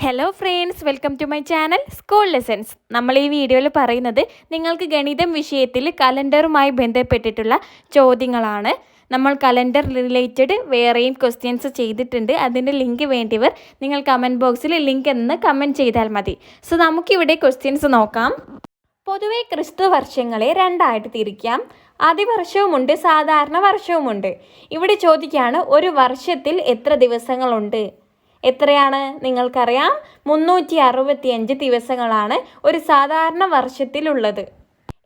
Hello friends, welcome to my channel school lessons. നമ്മൾ ഈ വീഡിയോയിൽ പറയുന്നത് നിങ്ങൾക്ക് ഗണിതം വിഷയത്തിൽ കലണ്ടറുമായി ബന്ധപ്പെട്ടിട്ടുള്ള ചോദ്യങ്ങളാണ്. നമ്മൾ കലണ്ടർ റിലേറ്റഡ് വേറെയും ക്വസ്റ്റ്യൻസ് ചെയ്തിട്ടുണ്ട്. അതിൻ്റെ ലിങ്ക് വേണ്ടിയവർ നിങ്ങൾ കമൻറ്റ് ബോക്സിൽ ലിങ്ക് എന്ന് കമൻറ്റ് ചെയ്താൽ മതി. സോ നമുക്കിവിടെ ക്വസ്റ്റ്യൻസ് നോക്കാം. പൊതുവെ ക്രിസ്തു വർഷങ്ങളെ രണ്ടായിട്ട് തിരിക്കാം. അതിവർഷവുമുണ്ട്, സാധാരണ വർഷവുമുണ്ട്. ഇവിടെ ചോദിക്കുകയാണ്, ഒരു വർഷത്തിൽ എത്ര ദിവസങ്ങളുണ്ട്? എത്രയാണ്? നിങ്ങൾക്കറിയാം, 365 ദിവസങ്ങളാണ് ഒരു സാധാരണ വർഷത്തിലുള്ളത്.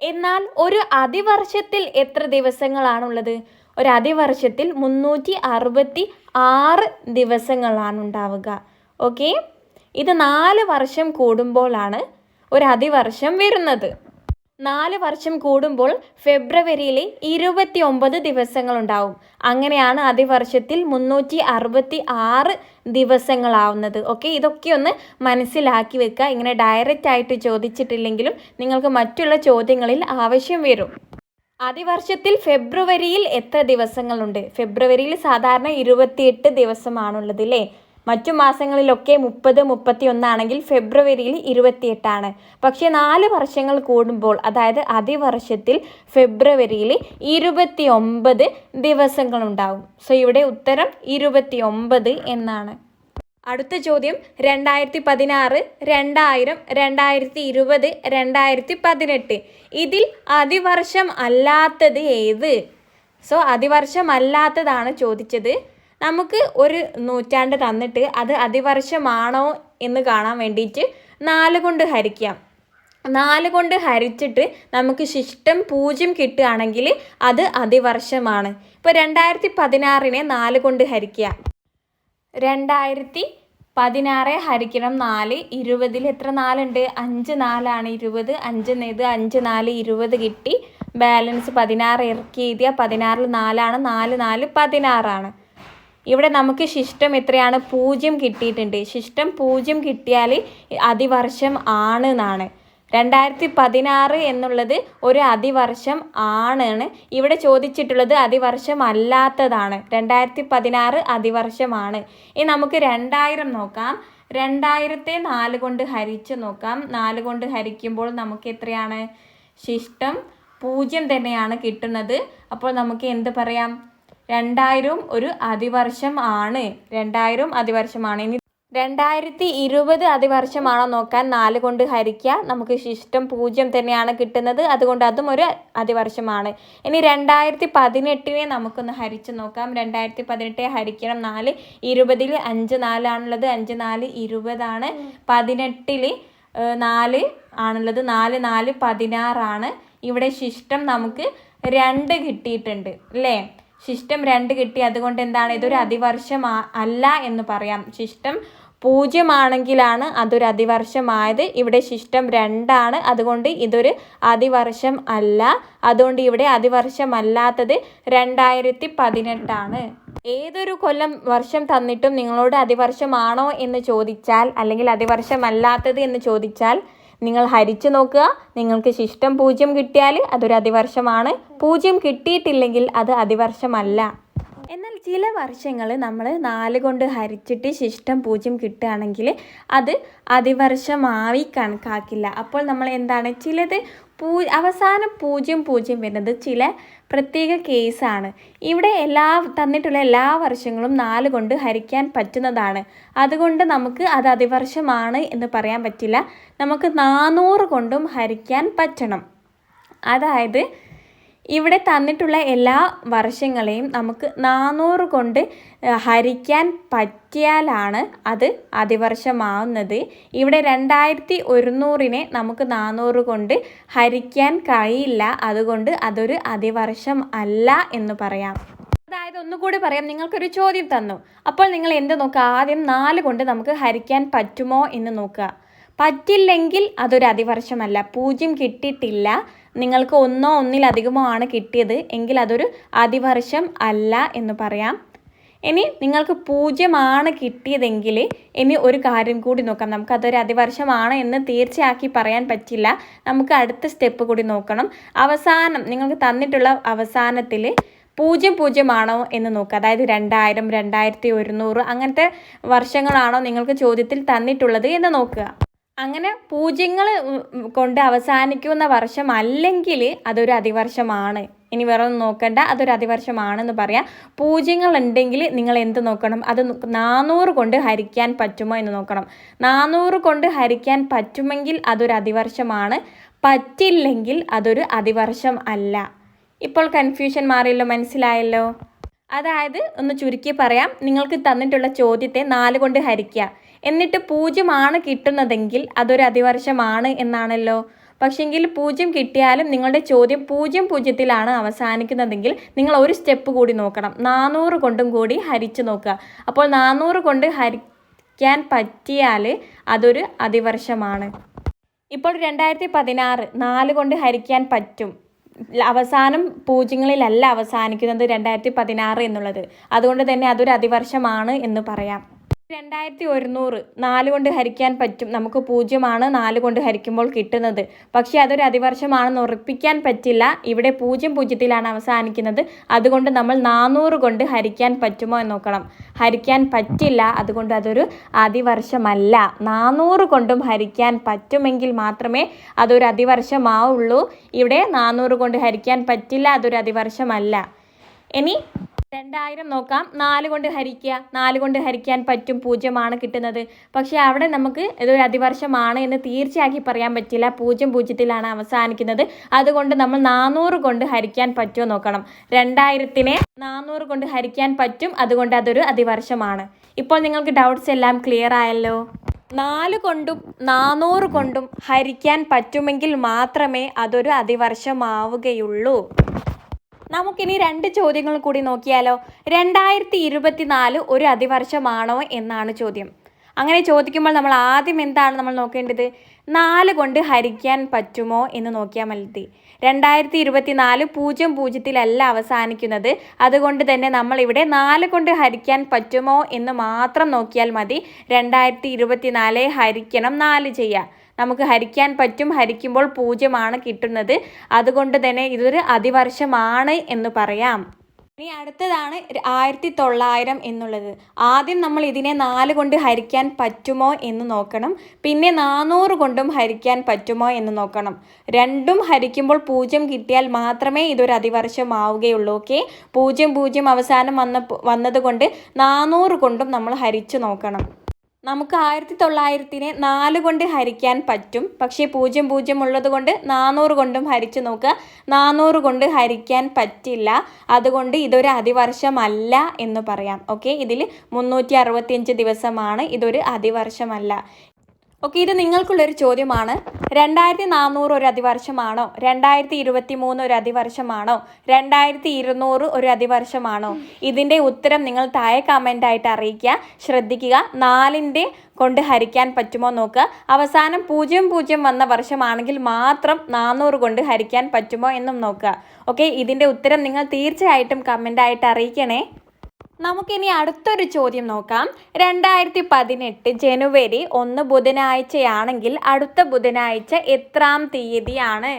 എന്നാൽ ഒരു അതിവർഷത്തിൽ എത്ര ദിവസങ്ങളാണുള്ളത്? ഒരു അതിവർഷത്തിൽ 366 ദിവസങ്ങളാണ് ഉണ്ടാവുക. ഓക്കെ, ഇത് 4 വർഷം കൂടുമ്പോഴാണ് ഒരു അതിവർഷം വരുന്നത്. 4 വർഷം കൂടുമ്പോൾ ഫെബ്രുവരിയിൽ 29 ദിവസങ്ങളുണ്ടാവും. അങ്ങനെയാണ് അതിവർഷത്തിൽ 366 ദിവസങ്ങളാവുന്നത്. ഓക്കെ, ഇതൊക്കെ ഒന്ന് മനസ്സിലാക്കി വെക്കുക. ഇങ്ങനെ ഡയറക്റ്റ് ആയിട്ട് ചോദിച്ചിട്ടില്ലെങ്കിലും നിങ്ങൾക്ക് മറ്റുള്ള ചോദ്യങ്ങളിൽ ആവശ്യം വരും. അതിവർഷത്തിൽ ഫെബ്രുവരിയിൽ എത്ര ദിവസങ്ങളുണ്ട്? ഫെബ്രുവരിയിൽ സാധാരണ 28 ദിവസമാണുള്ളത് അല്ലേ? മറ്റു മാസങ്ങളിലൊക്കെ 30, 31 ആണെങ്കിൽ ഫെബ്രുവരിയിൽ 28 ആണ്. പക്ഷേ 4 വർഷങ്ങൾ കൂടുമ്പോൾ, അതായത് അതിവർഷത്തിൽ ഫെബ്രുവരിയിൽ 29 ദിവസങ്ങളുണ്ടാവും. സോ ഇവിടെ ഉത്തരം 29 എന്നാണ്. അടുത്ത ചോദ്യം 2016, 2000, 2020, 2018 ഇതിൽ അതിവർഷം അല്ലാത്തത് ഏത്? സോ അതിവർഷം അല്ലാത്തതാണ് ചോദിച്ചത്. നമുക്ക് ഒരു നൂറ്റാണ്ട് തന്നിട്ട് അത് അതിവർഷമാണോ എന്ന് കാണാൻ വേണ്ടിയിട്ട് 4 കൊണ്ട് ഹരിക്കാം. 4 കൊണ്ട് ഹരിച്ചിട്ട് നമുക്ക് ശിഷ്ടം 0 കിട്ടുകയാണെങ്കിൽ അത് അതിവർഷമാണ്. ഇപ്പോൾ 2016 4 കൊണ്ട് ഹരിക്കുക. 2016 ഹരിക്കണം 4. 20ൽ എത്ര 4 ഉണ്ട്? 5 4 20. 5 ഇത് 5 4 20 കിട്ടി. ബാലൻസ് 16 ഇറക്കി എഴുതിയ 16ൽ 4 ആണ്. 4 4 16 ആണ്. ഇവിടെ നമുക്ക് ശിഷ്ടം എത്രയാണ്? 0 കിട്ടിയിട്ടുണ്ട്. ശിഷ്ടം 0 കിട്ടിയാൽ അതിവർഷം ആണ് എന്നാണ്. 2016 എന്നുള്ളത് ഒരു അതിവർഷം ആണ്. ഇവിടെ ചോദിച്ചിട്ടുള്ളത് അതിവർഷം അല്ലാത്തതാണ്. 2016 അതിവർഷമാണ്. ഇനി നമുക്ക് 2000 നോക്കാം. 2000ത്തെ 4 കൊണ്ട് ഹരിച്ച് നോക്കാം. 4 കൊണ്ട് ഹരിക്കുമ്പോൾ നമുക്ക് എത്രയാണ്? ശിഷ്ടം 0 തന്നെയാണ് കിട്ടുന്നത്. അപ്പോൾ നമുക്ക് എന്ത് പറയാം? 2000 ഒരു അതിവർഷം ആണ്. 2000 അതിവർഷമാണ്. ഇനി 2020 അതിവർഷമാണോ നോക്കാൻ 4 കൊണ്ട് ഹരിക്കുക. നമുക്ക് ശിഷ്ടം 0 തന്നെയാണ് കിട്ടുന്നത്. അതുകൊണ്ട് അതും ഒരു അതിവർഷമാണ്. ഇനി 2018 നമുക്കൊന്ന് ഹരിച്ച് നോക്കാം. 2018 ഹരിക്കണം 4. 20ൽ 5 4 ആണുള്ളത്. 5 4 20 ആണ്. 18ൽ 4 ആണുള്ളത്. 4 4 16 ആണ്. ഇവിടെ ശിഷ്ടം നമുക്ക് 2 കിട്ടിയിട്ടുണ്ട് അല്ലേ? ശിഷ്ടം 2 കിട്ടി. അതുകൊണ്ട് എന്താണ്? ഇതൊരു അതിവർഷം അല്ല എന്ന് പറയാം. ശിഷ്ടം 0 ആണെങ്കിലാണ് അതൊരു അതിവർഷമായത്. ഇവിടെ ശിഷ്ടം 2 ആണ്. അതുകൊണ്ട് ഇതൊരു അതിവർഷം അല്ല. അതുകൊണ്ട് ഇവിടെ അതിവർഷമല്ലാത്തത് 2018 ആണ്. ഏതൊരു കൊല്ലം വർഷം തന്നിട്ടും നിങ്ങളോട് അതിവർഷമാണോ എന്ന് ചോദിച്ചാൽ, അല്ലെങ്കിൽ അതിവർഷമല്ലാത്തത് എന്ന് ചോദിച്ചാൽ, നിങ്ങൾ ഹരിച്ചു നോക്കുക. നിങ്ങൾക്ക് ശിഷ്ടം 0 കിട്ടിയാൽ അതൊരു അതിവർഷമാണ്. 0 കിട്ടിയിട്ടില്ലെങ്കിൽ അത് അതിവർഷമല്ല. എന്നാൽ ചില വർഷങ്ങൾ നമ്മൾ 4 കൊണ്ട് ഹരിച്ചിട്ട് ശിഷ്ടം 0 കിട്ടുകയാണെങ്കിൽ അത് അതിവർഷമായി കണക്കാക്കില്ല. അപ്പോൾ നമ്മൾ എന്താണ്? ചിലത് അവസാനം 0 വരുന്നത് ചില പ്രത്യേക കേസാണ്. ഇവിടെ തന്നിട്ടുള്ള എല്ലാ വർഷങ്ങളും 4 കൊണ്ട് ഹരിക്കാൻ പറ്റുന്നതാണ്. അതുകൊണ്ട് നമുക്ക് അത് അതിവർഷമാണ് എന്ന് പറയാൻ പറ്റില്ല. നമുക്ക് 400 കൊണ്ടും ഹരിക്കാൻ പറ്റണം. അതായത് ഇവിടെ തന്നിട്ടുള്ള എല്ലാ വർഷങ്ങളെയും നമുക്ക് 400 കൊണ്ട് ഹരിക്കാൻ പറ്റിയാലാണ് അത് അതിവർഷമാവുന്നത്. ഇവിടെ 2100നെ നമുക്ക് 400 കൊണ്ട് ഹരിക്കാൻ കഴിയില്ല. അതുകൊണ്ട് അതൊരു അതിവർഷം അല്ല എന്ന് പറയാം. അതായത് ഒന്നുകൂടി പറയാം, നിങ്ങൾക്കൊരു ചോദ്യം തന്നു. അപ്പോൾ നിങ്ങൾ എന്ത് നോക്കുക? ആദ്യം 4 കൊണ്ട് നമുക്ക് ഹരിക്കാൻ പറ്റുമോ എന്ന് നോക്കുക. പറ്റില്ലെങ്കിൽ അതൊരു അതിവർഷമല്ല. 0 കിട്ടിയിട്ടില്ല, നിങ്ങൾക്ക് 1 1 ആണ് കിട്ടിയത് എങ്കിൽ അതൊരു അതിവർഷം അല്ല എന്ന് പറയാം. ഇനി നിങ്ങൾക്ക് 0 ആണ് കിട്ടിയതെങ്കിൽ ഇനി ഒരു കാര്യം കൂടി നോക്കാം. നമുക്കതൊരു അതിവർഷമാണ് എന്ന് തീർച്ചയാക്കി പറയാൻ പറ്റില്ല. നമുക്ക് അടുത്ത സ്റ്റെപ്പ് കൂടി നോക്കണം. അവസാനം നിങ്ങൾക്ക് തന്നിട്ടുള്ള അവസാനത്തിൽ പൂജ്യം ആണോ എന്ന് നോക്കുക. അതായത് 2000, 2100 അങ്ങനത്തെ വർഷങ്ങളാണോ നിങ്ങൾക്ക് ചോദ്യത്തിൽ തന്നിട്ടുള്ളത് എന്ന് നോക്കുക. അങ്ങനെ പൂജ്യങ്ങൾ കൊണ്ട് അവസാനിക്കുന്ന വർഷം അല്ലെങ്കിൽ അതൊരു അതിവർഷമാണ്. ഇനി വേറെ ഒന്നും നോക്കണ്ട, അതൊരു അതിവർഷമാണെന്ന് പറയാം. പൂജ്യങ്ങൾ ഉണ്ടെങ്കിൽ നിങ്ങൾ എന്ത് നോക്കണം? അത് 400 കൊണ്ട് ഹരിക്കാൻ പറ്റുമോ എന്ന് നോക്കണം. 400 കൊണ്ട് ഹരിക്കാൻ പറ്റുമെങ്കിൽ അതൊരു അതിവർഷമാണ്, പറ്റില്ലെങ്കിൽ അതൊരു അതിവർഷം അല്ല. ഇപ്പോൾ കൺഫ്യൂഷൻ മാറിയല്ലോ, മനസ്സിലായല്ലോ? അതായത് ഒന്ന് ചുരുക്കി പറയാം, നിങ്ങൾക്ക് തന്നിട്ടുള്ള ചോദ്യത്തെ 4 കൊണ്ട് ഹരിക്കുക, എന്നിട്ട് 0 കിട്ടുന്നതെങ്കിൽ അതൊരു അതിവർഷമാണ് എന്നാണല്ലോ. പക്ഷെങ്കിൽ 0 കിട്ടിയാലും നിങ്ങളുടെ ചോദ്യം 0 അവസാനിക്കുന്നതെങ്കിൽ നിങ്ങൾ ഒരു സ്റ്റെപ്പ് കൂടി നോക്കണം, 400 കൊണ്ടും കൂടി ഹരിച്ച് നോക്കുക. അപ്പോൾ 400 കൊണ്ട് ഹരിക്കാൻ പറ്റിയാൽ അതൊരു അതിവർഷമാണ്. ഇപ്പോൾ 2016 4 കൊണ്ട് ഹരിക്കാൻ പറ്റും, അവസാനം പൂജ്യങ്ങളിലല്ല അവസാനിക്കുന്നത് 2016 എന്നുള്ളത്. അതുകൊണ്ട് തന്നെ അതൊരു അതിവർഷമാണ് എന്ന് പറയാം. 2100 4 കൊണ്ട് ഹരിക്കാൻ പറ്റും, നമുക്ക് 0 4 കൊണ്ട് ഹരിക്കുമ്പോൾ കിട്ടുന്നത്. പക്ഷേ അതൊരു അതിവർഷമാണെന്ന് ഉറപ്പിക്കാൻ പറ്റില്ല, ഇവിടെ 0 അവസാനിക്കുന്നത്. അതുകൊണ്ട് നമ്മൾ 400 കൊണ്ട് ഹരിക്കാൻ പറ്റുമോ എന്ന് നോക്കണം. ഹരിക്കാൻ പറ്റില്ല, അതുകൊണ്ട് അതൊരു അതിവർഷമല്ല. 400 കൊണ്ടും ഹരിക്കാൻ പറ്റുമെങ്കിൽ മാത്രമേ അതൊരു അതിവർഷമാവുള്ളൂ. ഇവിടെ 400 കൊണ്ട് ഹരിക്കാൻ പറ്റില്ല, അതൊരു അതിവർഷമല്ല. ഇനി 2000 നോക്കാം. 4 കൊണ്ട് ഹരിക്കുക, 4 കൊണ്ട് ഹരിക്കാൻ പറ്റും, 0 കിട്ടുന്നത്. പക്ഷേ അവിടെ നമുക്ക് ഇതൊരു അതിവർഷമാണ് എന്ന് തീർച്ചയാക്കി പറയാൻ പറ്റില്ല, 0 അവസാനിക്കുന്നത്. അതുകൊണ്ട് നമ്മൾ 400 കൊണ്ട് ഹരിക്കാൻ പറ്റുമോ നോക്കണം. 2000-നെ 400 കൊണ്ട് ഹരിക്കാൻ പറ്റും, അതുകൊണ്ട് അതൊരു അതിവർഷമാണ്. ഇപ്പോൾ നിങ്ങൾക്ക് ഡൗട്ട്സ് എല്ലാം ക്ലിയർ ആയല്ലോ? 4 കൊണ്ടും 400 കൊണ്ടും ഹരിക്കാൻ പറ്റുമെങ്കിൽ മാത്രമേ അതൊരു അതിവർഷമാവുകയുള്ളൂ. നമുക്കിനി 2 ചോദ്യങ്ങൾ കൂടി നോക്കിയാലോ. 2024 ഒരു അതിവർഷമാണോ എന്നാണ് ചോദ്യം. അങ്ങനെ ചോദിക്കുമ്പോൾ നമ്മൾ ആദ്യം എന്താണ് നമ്മൾ നോക്കേണ്ടത്? 4 കൊണ്ട് ഹരിക്കാൻ പറ്റുമോ എന്ന് നോക്കിയാൽ മതി. 2024 0 അവസാനിക്കുന്നത്. അതുകൊണ്ട് തന്നെ നമ്മൾ ഇവിടെ 4 കൊണ്ട് ഹരിക്കാൻ പറ്റുമോ എന്ന് മാത്രം നോക്കിയാൽ മതി. 2024 ഹരിക്കണം 4 ചെയ്യാം. നമുക്ക് ഹരിക്കാൻ പറ്റും, ഹരിക്കുമ്പോൾ 0 കിട്ടുന്നത്. അതുകൊണ്ട് തന്നെ ഇതൊരു അതിവർഷമാണ് എന്ന് പറയാം. ഇനി അടുത്തതാണ് 1900 എന്നുള്ളത്. ആദ്യം നമ്മൾ ഇതിനെ 4 കൊണ്ട് ഹരിക്കാൻ പറ്റുമോ എന്ന് നോക്കണം, പിന്നെ 400 കൊണ്ടും ഹരിക്കാൻ പറ്റുമോ എന്ന് നോക്കണം. രണ്ടും ഹരിക്കുമ്പോൾ 0 കിട്ടിയാൽ മാത്രമേ ഇതൊരു അതിവർഷമാവുകയുള്ളൂ. ഓക്കെ, 0 അവസാനം വന്നതുകൊണ്ട് 400 കൊണ്ടും നമ്മൾ ഹരിച്ചു നോക്കണം. നമുക്ക് 1900-നെ 4 കൊണ്ട് ഹരിക്കാൻ പറ്റും, പക്ഷേ 0 ഉള്ളത് കൊണ്ട് 400 കൊണ്ടും ഹരിച്ചു നോക്കുക. 400 കൊണ്ട് ഹരിക്കാൻ പറ്റില്ല, അതുകൊണ്ട് ഇതൊരു അതിവർഷമല്ല എന്ന് പറയാം. ഓക്കെ, ഇതിൽ 365 ദിവസമാണ്, ഇതൊരു അതിവർഷമല്ല. ഓക്കെ, ഇത് നിങ്ങൾക്കുള്ളൊരു ചോദ്യമാണ്. 2400 ഒരു അതിവർഷമാണോ? 2023 ഒരു അതിവർഷമാണോ? 2200 ഒരു അതിവർഷമാണോ? ഇതിൻ്റെ ഉത്തരം നിങ്ങൾ താഴെ കമൻ്റായിട്ട് അറിയിക്കുക. ശ്രദ്ധിക്കുക, 4ൻ്റെ കൊണ്ട് ഹരിക്കാൻ പറ്റുമോ നോക്കുക. അവസാനം 00 വന്ന വർഷമാണെങ്കിൽ മാത്രം 400 കൊണ്ട് ഹരിക്കാൻ പറ്റുമോ എന്നും നോക്കുക. ഓക്കെ, ഇതിൻ്റെ ഉത്തരം നിങ്ങൾ തീർച്ചയായിട്ടും കമൻ്റായിട്ട് അറിയിക്കണേ. നമുക്കിനി അടുത്തൊരു ചോദ്യം നോക്കാം. 2018 ജനുവരി 1 ബുധനാഴ്ചയാണെങ്കിൽ അടുത്ത ബുധനാഴ്ച എത്രാം തീയതിയാണ്?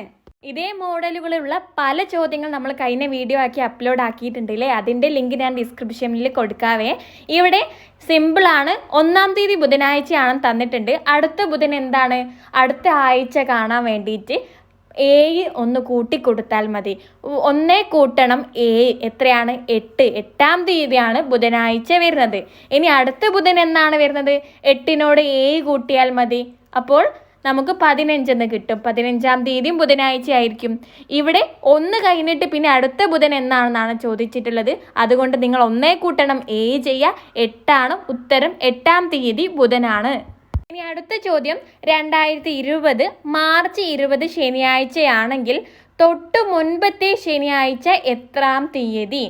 ഇതേ മോഡലുകളുള്ള പല ചോദ്യങ്ങൾ നമ്മൾ കഴിഞ്ഞ വീഡിയോ ആക്കി അപ്ലോഡ് ആക്കിയിട്ടുണ്ടല്ലേ, അതിൻ്റെ ലിങ്ക് ഞാൻ ഡിസ്ക്രിപ്ഷനിൽ കൊടുക്കാവേ. ഇവിടെ സിമ്പിളാണ്. 1-ാം തീയതി ബുധനാഴ്ചയാണെന്ന് തന്നിട്ടുണ്ട്. അടുത്ത ബുധൻ എന്താണ്? അടുത്ത ആഴ്ച കാണാൻ വേണ്ടിയിട്ട് 7 ഒന്ന് കൂട്ടിക്കൊടുത്താൽ മതി. 1 കൂട്ടണം 7 എത്രയാണ്? 8. 8-ാം തീയതിയാണ് ബുധനാഴ്ച വരുന്നത്. ഇനി അടുത്ത ബുധൻ എന്നാണ് വരുന്നത്? 8-നോട് 7 കൂട്ടിയാൽ മതി. അപ്പോൾ നമുക്ക് 15 എന്ന് കിട്ടും. 15-ാം തീയതിയും ബുധനാഴ്ച ആയിരിക്കും. ഇവിടെ 1 കഴിഞ്ഞിട്ട് പിന്നെ അടുത്ത ബുധൻ എന്നാണെന്നാണ് ചോദിച്ചിട്ടുള്ളത്. അതുകൊണ്ട് നിങ്ങൾ 1 കൂട്ടണം 7 ചെയ്യുക. 8 ഉത്തരം. 8-ാം തീയതി ബുധനാണ്. ഇനി അടുത്ത ചോദ്യം, 2020 മാർച്ച് 20 ശനിയാഴ്ചയാണെങ്കിൽ തൊട്ട് മുൻപത്തെ ശനിയാഴ്ച എത്രാം തീയതി?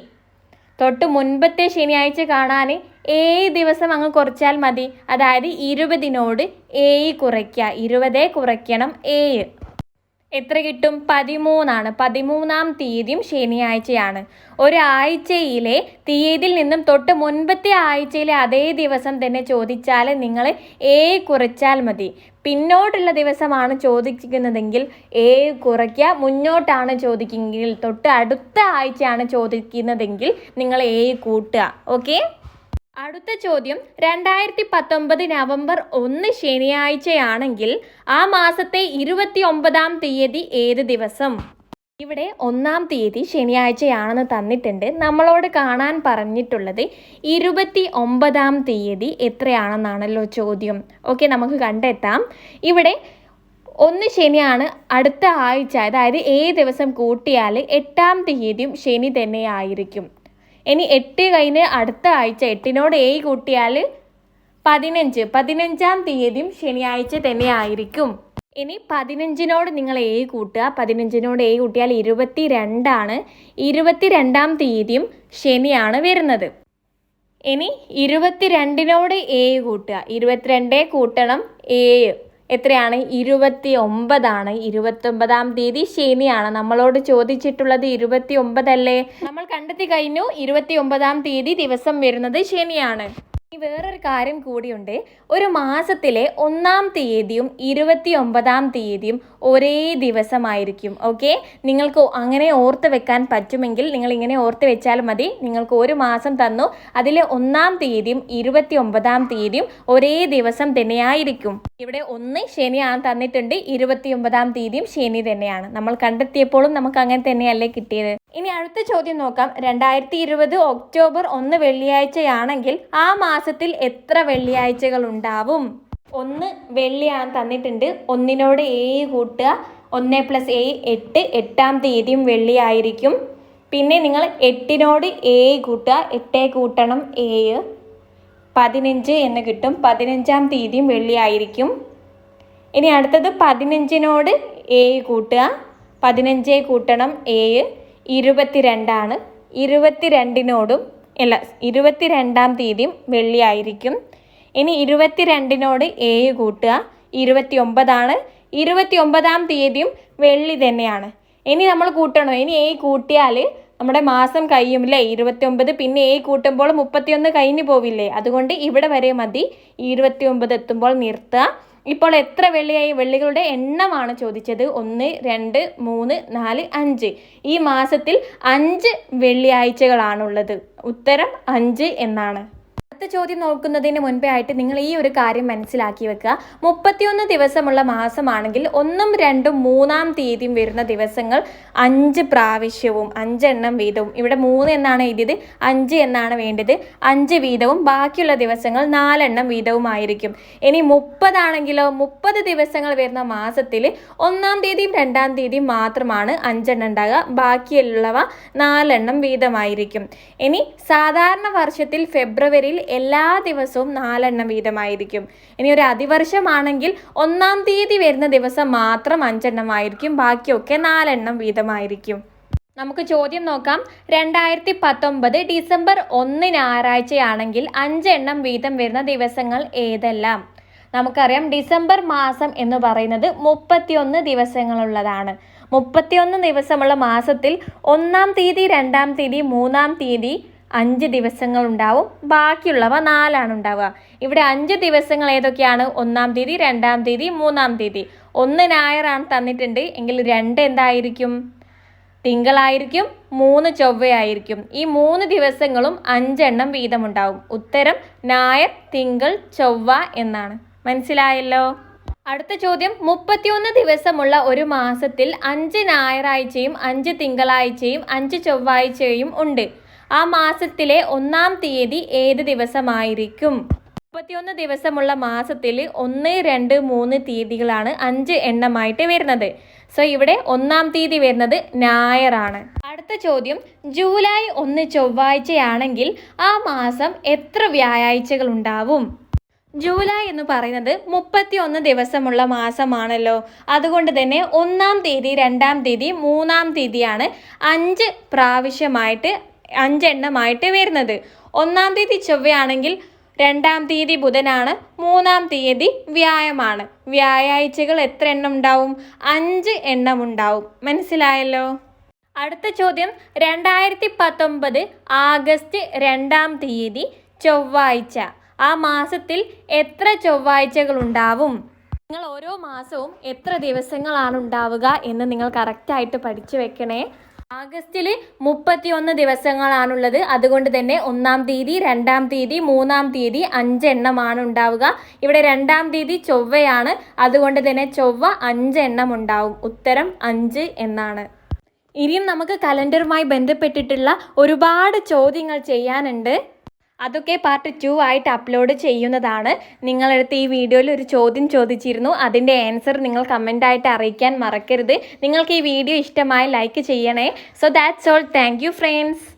തൊട്ട് മുൻപത്തെ ശനിയാഴ്ച കാണാൻ 7 ദിവസം അങ്ങ് കുറച്ചാൽ മതി. അതായത് 20-നോട് 7 കുറയ്ക്കുക. 20 കുറയ്ക്കണം 7. എത്ര കിട്ടും? 13 13-ാം തീയതിയും ശനിയാഴ്ചയാണ്. ഒരാഴ്ചയിലെ തീയതിയിൽ നിന്നും തൊട്ട് മുൻപത്തെ ആഴ്ചയിലെ അതേ ദിവസം തന്നെ ചോദിച്ചാൽ നിങ്ങൾ കുറച്ചാൽ മതി. പിന്നോട്ടുള്ള ദിവസമാണ് ചോദിക്കുന്നതെങ്കിൽ കുറയ്ക്കുക. മുന്നോട്ടാണ് ചോദിക്കുമെങ്കിൽ തൊട്ട് അടുത്ത ആഴ്ചയാണ് ചോദിക്കുന്നതെങ്കിൽ നിങ്ങൾ കൂട്ടുക. ഓക്കെ. അടുത്ത ചോദ്യം, 2019 നവംബർ 1 ശനിയാഴ്ചയാണെങ്കിൽ ആ മാസത്തെ 29-ാം തീയതി ഏത് ദിവസം? ഇവിടെ 1-ാം തീയതി ശനിയാഴ്ചയാണെന്ന് തന്നിട്ടുണ്ട്. നമ്മളോട് കാണാൻ പറഞ്ഞിട്ടുള്ളത് 29-ാം തീയതി എത്രയാണെന്നാണല്ലോ ചോദ്യം. ഓക്കെ, നമുക്ക് കണ്ടെത്താം. ഇവിടെ 1 ശനിയാണ്. അടുത്ത ആഴ്ച അതായത് ദിവസം കൂട്ടിയാൽ 8-ാം തീയതിയും ശനി തന്നെയായിരിക്കും. ഇനി 8 കഴിഞ്ഞ് അടുത്ത ആഴ്ച 8നോട് കൂട്ടിയാൽ 15-ാം തീയതിയും ശനിയാഴ്ച തന്നെ ആയിരിക്കും. ഇനി 15നോട് നിങ്ങൾ കൂട്ടുക. 15നോട് കൂട്ടിയാൽ 22 22-ാം തീയതിയും ശനിയാണ് വരുന്നത്. ഇനി 22നോട് കൂട്ടുക. 22 കൂട്ടണം 7 എത്രയാണ്? 29 29-ാം തീയതി ശനിയാണ്. നമ്മളോട് ചോദിച്ചിട്ടുള്ളത് 29 അല്ലേ? നമ്മൾ കണ്ടെത്തി കഴിഞ്ഞു. 29-ാം തീയതി ദിവസം വരുന്നത് ശനിയാണ്. വേറൊരു കാര്യം കൂടിയുണ്ട്. ഒരു മാസത്തിലെ 1-ാം തീയതിയും 29-ാം തീയതിയും ഒരേ ദിവസമായിരിക്കും. ഓക്കെ, നിങ്ങൾക്ക് അങ്ങനെ ഓർത്ത് വെക്കാൻ പറ്റുമെങ്കിൽ നിങ്ങൾ ഇങ്ങനെ ഓർത്ത് വെച്ചാൽ മതി. നിങ്ങൾക്ക് ഒരു മാസം തന്നു, അതിലെ 1-ാം തീയതിയും 29-ാം തീയതിയും ഒരേ ദിവസം തന്നെയായിരിക്കും. ഇവിടെ 1 ശനിയാണ് തന്നിട്ടുണ്ട്, 29-ാം തീയതിയും ശനി തന്നെയാണ്. നമ്മൾ കണ്ടെത്തിയപ്പോഴും നമുക്ക് അങ്ങനെ തന്നെയല്ലേ കിട്ടിയത്. ഇനി അടുത്ത ചോദ്യം നോക്കാം. 2020 ഒക്ടോബർ 1 വെള്ളിയാഴ്ചയാണെങ്കിൽ ആ മാസത്തിൽ എത്ര വെള്ളിയാഴ്ചകൾ ഉണ്ടാവും? 1 വെള്ളിയാണ് തന്നിട്ടുണ്ട്. 1നോട് കൂട്ടുക. 1 + 8 8-ാം തീയതിയും വെള്ളിയായിരിക്കും. പിന്നെ നിങ്ങൾ 8നോട് കൂട്ടുക. 8 കൂട്ടണം 7 15 എന്ന് കിട്ടും. 15-ാം തീയതിയും വെള്ളിയായിരിക്കും. ഇനി അടുത്തത് 15നോട് കൂട്ടുക. 15 കൂട്ടണം 7 22 22നോടും 22-ാം തീയതിയും വെള്ളിയായിരിക്കും. ഇനി 22നോട് കൂട്ടുക. 29 29-ാം തീയതിയും വെള്ളി തന്നെയാണ്. ഇനി നമ്മൾ കൂട്ടണോ? ഇനി കൂട്ടിയാൽ നമ്മുടെ മാസം കഴിയുമില്ലേ? 29 പിന്നെ കൂട്ടുമ്പോൾ 31 കഴിഞ്ഞു പോവില്ലേ? അതുകൊണ്ട് ഇവിടെ വരെ മതി. 29 എത്തുമ്പോൾ നിർത്തുക. ഇപ്പോൾ എത്ര വെള്ളിയായി? വെള്ളികളുടെ എണ്ണമാണ് ചോദിച്ചത്. 1 2 3 4 5. ഈ മാസത്തിൽ 5 വെള്ളിയാഴ്ചകളാണുള്ളത്. ഉത്തരം 5 എന്നാണ്. അടുത്ത ചോദ്യം നോക്കുന്നതിന് മുൻപേ ആയിട്ട് നിങ്ങൾ ഈ ഒരു കാര്യം മനസ്സിലാക്കി വെക്കുക. 31 ദിവസമുള്ള മാസമാണെങ്കിൽ 1ഉം 2ഉം 3-ാം തീയതിയും വരുന്ന ദിവസങ്ങൾ 5 പ്രാവശ്യവും 5 എണ്ണം വീതവും. ഇവിടെ 3 എന്നാണ് എഴുതിയത്, 5 എന്നാണ് വേണ്ടത്. 5 വീതവും ബാക്കിയുള്ള ദിവസങ്ങൾ 4 എണ്ണം വീതവുമായിരിക്കും. ഇനി 30 ആണെങ്കിലോ 30 ദിവസങ്ങൾ വരുന്ന മാസത്തിൽ 1-ാം തീയതിയും 2-ാം തീയതിയും മാത്രമാണ് 5 എണ്ണം ഉണ്ടാകുക. ബാക്കിയുള്ളവ 4 എണ്ണം വീതമായിരിക്കും. ഇനി സാധാരണ വർഷത്തിൽ ഫെബ്രുവരിയിൽ എല്ലാ ദിവസവും 4 എണ്ണം വീതമായിരിക്കും. ഇനി ഒരു അതിവർഷമാണെങ്കിൽ 1-ാം തീയതി വരുന്ന ദിവസം മാത്രം 5 എണ്ണമായിരിക്കും. ബാക്കിയൊക്കെ 4 എണ്ണം വീതമായിരിക്കും. നമുക്ക് ചോദ്യം നോക്കാം. 2019 ഡിസംബർ 1 ഞായറാഴ്ചയാണെങ്കിൽ 5 എണ്ണം വീതം വരുന്ന ദിവസങ്ങൾ ഏതെല്ലാം? നമുക്കറിയാം ഡിസംബർ മാസം എന്ന് പറയുന്നത് 31 ദിവസങ്ങളുള്ളതാണ്. 31 ദിവസമുള്ള മാസത്തിൽ 1-ാം തീയതി 2-ാം തീയതി 3-ാം തീയതി 5 ദിവസങ്ങൾ ഉണ്ടാവും. ബാക്കിയുള്ളവ 4 ഉണ്ടാവുക. ഇവിടെ 5 ദിവസങ്ങൾ ഏതൊക്കെയാണ്? 1-ാം തീയതി 2-ാം തീയതി 3-ാം തീയതി. 1 ഞായറാണ് തന്നിട്ടുണ്ട് എങ്കിൽ 2 എന്തായിരിക്കും? തിങ്കളായിരിക്കും. 3 ചൊവ്വയായിരിക്കും. ഈ 3 ദിവസങ്ങളും 5 എണ്ണം വീതമുണ്ടാവും. ഉത്തരം ഞായർ, തിങ്കൾ, ചൊവ്വ എന്നാണ്. മനസ്സിലായല്ലോ? അടുത്ത ചോദ്യം, 31 ദിവസമുള്ള ഒരു മാസത്തിൽ 5 ഞായറാഴ്ചയും 5 തിങ്കളാഴ്ചയും 5 ചൊവ്വാഴ്ചയും ഉണ്ട്. ആ മാസത്തിലെ 1-ാം തീയതി ഏത് ദിവസമായിരിക്കും? 31 ദിവസമുള്ള മാസത്തിൽ 1 2 3 തീയതികളാണ് 5 എണ്ണമായിട്ട് വരുന്നത്. സോ ഇവിടെ 1-ാം തീയതി വരുന്നത് ഞായറാണ്. അടുത്ത ചോദ്യം, ജൂലൈ 1 ചൊവ്വാഴ്ചയാണെങ്കിൽ ആ മാസം എത്ര വ്യാഴാഴ്ചകൾ ഉണ്ടാവും? ജൂലൈ എന്ന് പറയുന്നത് 31 ദിവസമുള്ള മാസമാണല്ലോ. അതുകൊണ്ട് തന്നെ 1-ാം തീയതി 2-ാം തീയതി 3-ാം തീയതിയാണ് 5 പ്രാവശ്യമായിട്ട് 5 എണ്ണമായിട്ട് വരുന്നത്. 1-ാം തീയതി ചൊവ്വയാണെങ്കിൽ 2-ാം തീയതി ബുധനാണ്, 3-ാം തീയതി വ്യാഴമാണ്. വ്യാഴാഴ്ചകൾ എത്ര എണ്ണം ഉണ്ടാവും? 5 എണ്ണം ഉണ്ടാവും. മനസ്സിലായല്ലോ? അടുത്ത ചോദ്യം, 2019 ആഗസ്റ്റ് 2-ാം തീയതി ചൊവ്വാഴ്ച. ആ മാസത്തിൽ എത്ര ചൊവ്വാഴ്ചകൾ ഉണ്ടാവും? നിങ്ങൾ ഓരോ മാസവും എത്ര ദിവസങ്ങളാണ് ഉണ്ടാവുക എന്ന് നിങ്ങൾ കറക്റ്റായിട്ട് പഠിച്ചു വെക്കണേ. ആഗസ്റ്റിൽ 31 ദിവസങ്ങളാണുള്ളത്. അതുകൊണ്ട് തന്നെ 1-ാം തീയതി, 2-ാം തീയതി, 3-ാം തീയതി 5 എണ്ണമാണ് ഉണ്ടാവുക. ഇവിടെ 2-ാം തീയതി ചൊവ്വയാണ്. അതുകൊണ്ട് തന്നെ ചൊവ്വ 5 എണ്ണം ഉണ്ടാവും. ഉത്തരം 5 എന്നാണ്. ഇനിയും നമുക്ക് കലണ്ടറുമായി ബന്ധപ്പെട്ടിട്ടുള്ള ഒരുപാട് ചോദ്യങ്ങൾ ചെയ്യാനുണ്ട്. അതൊക്കെ പാർട്ട് 2 ആയിട്ട് അപ്ലോഡ് ചെയ്യുന്നതാണ്. നിങ്ങളടുത്ത് ഈ വീഡിയോയിൽ ഒരു ചോദ്യം ചോദിച്ചിരുന്നു. അതിൻ്റെ ആൻസർ നിങ്ങൾ കമൻ്റായിട്ട് അറിയിക്കാൻ മറക്കരുത്. നിങ്ങൾക്ക് ഈ വീഡിയോ ഇഷ്ടമായി ലൈക്ക് ചെയ്യണേ. So that's all. Thank you friends.